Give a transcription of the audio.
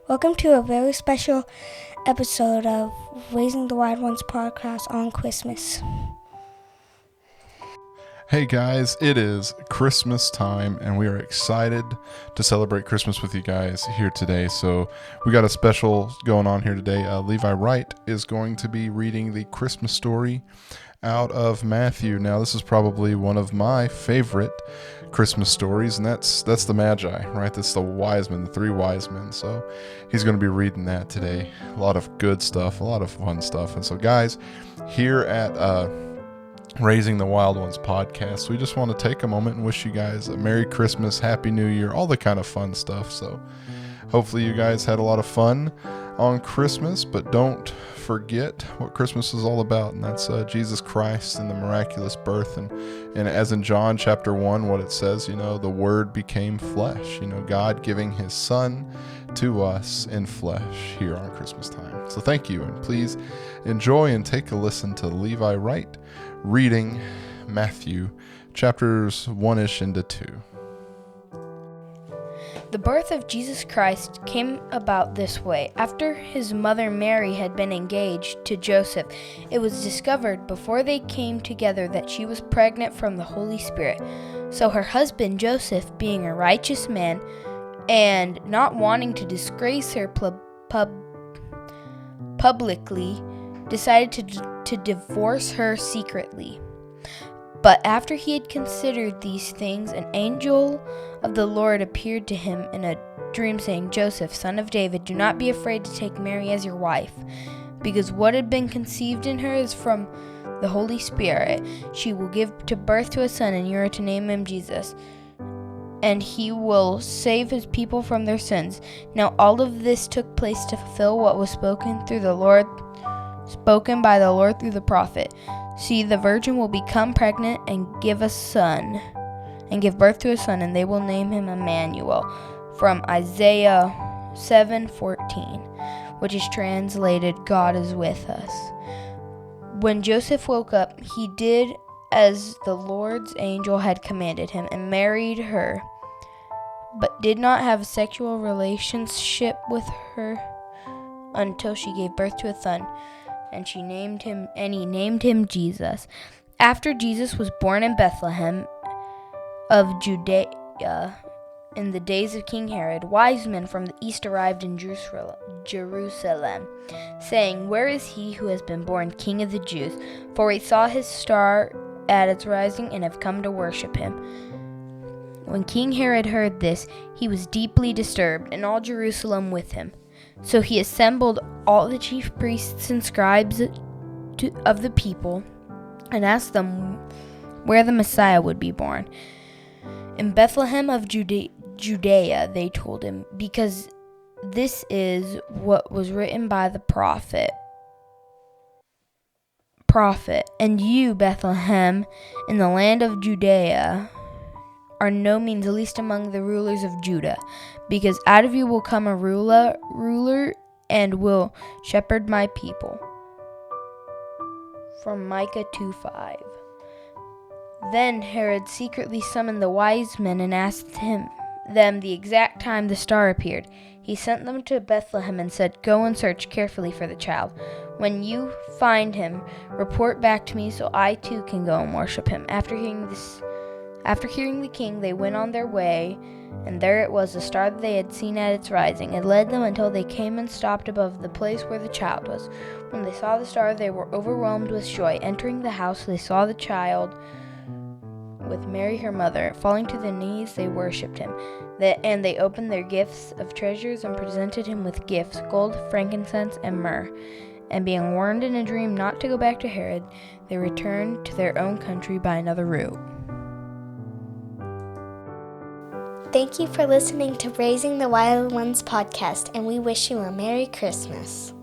Welcome to a very special episode of Raising the Wild Ones podcast on Christmas. Hey guys, it is Christmas time and we are excited to celebrate Christmas with you guys here today. So we got a special going on here today. Levi Wright is going to be reading the Christmas story out of Mathew. Now this is probably one of my favorite Christmas stories, and that's the Magi, right? That's the wise men, the three wise men. So he's going to be reading that today. A lot of good stuff, a lot of fun stuff. And so guys, here at Raising the Wild Ones podcast, we just want to take a moment and wish you guys a Merry Christmas, Happy New Year, all the kind of fun stuff. So hopefully you guys had a lot of fun on Christmas, but don't forget what Christmas is all about, and that's Jesus Christ and the miraculous birth, and as in John chapter 1, what it says, the Word became flesh, God giving his Son to us in flesh here on Christmas time. So thank you, and please enjoy and take a listen to Levi Wright reading Mathew chapters 1-ish into 2. The birth of Jesus Christ came about this way. After his mother Mary had been engaged to Joseph, it was discovered before they came together that she was pregnant from the Holy Spirit. So her husband Joseph, being a righteous man and not wanting to disgrace her publicly, decided to divorce her secretly. But after he had considered these things, an angel of the Lord appeared to him in a dream, saying, "Joseph, son of David, do not be afraid to take Mary as your wife, because what had been conceived in her is from the Holy Spirit. She will give birth to a son, and you are to name him Jesus, and he will save his people from their sins." Now all of this took place to fulfill what was spoken by the Lord through the prophet. "See, the virgin will become pregnant and give birth to a son, and they will name him Emmanuel," from Isaiah 7:14, which is translated, "God is with us." When Joseph woke up, he did as the Lord's angel had commanded him and married her, but did not have a sexual relationship with her until she gave birth to a son. And he named him Jesus. After Jesus was born in Bethlehem of Judea, in the days of King Herod, wise men from the east arrived in Jerusalem, saying, "Where is he who has been born King of the Jews? For we saw his star at its rising and have come to worship him." When King Herod heard this, he was deeply disturbed, and all Jerusalem with him. So he assembled all the chief priests and scribes of the people and asked them where the Messiah would be born. "In Bethlehem of Judea," they told him, "because this is what was written by the prophet. And you, Bethlehem, in the land of Judea, are no means the least among the rulers of Judah, because out of you will come a ruler and will shepherd my people." From Micah 2:5. Then Herod secretly summoned the wise men and asked them the exact time the star appeared. He sent them to Bethlehem and said, "Go and search carefully for the child. When you find him, report back to me so I too can go and worship him." After hearing the king, they went on their way, and there it was, the star that they had seen at its rising. It led them until they came and stopped above the place where the child was. When they saw the star, they were overwhelmed with joy. Entering the house, they saw the child with Mary her mother. Falling to their knees, they worshipped him. And they opened their gifts of treasures and presented him with gifts, gold, frankincense, and myrrh. And being warned in a dream not to go back to Herod, they returned to their own country by another route. Thank you for listening to Raising the Wild Ones podcast, and we wish you a Merry Christmas.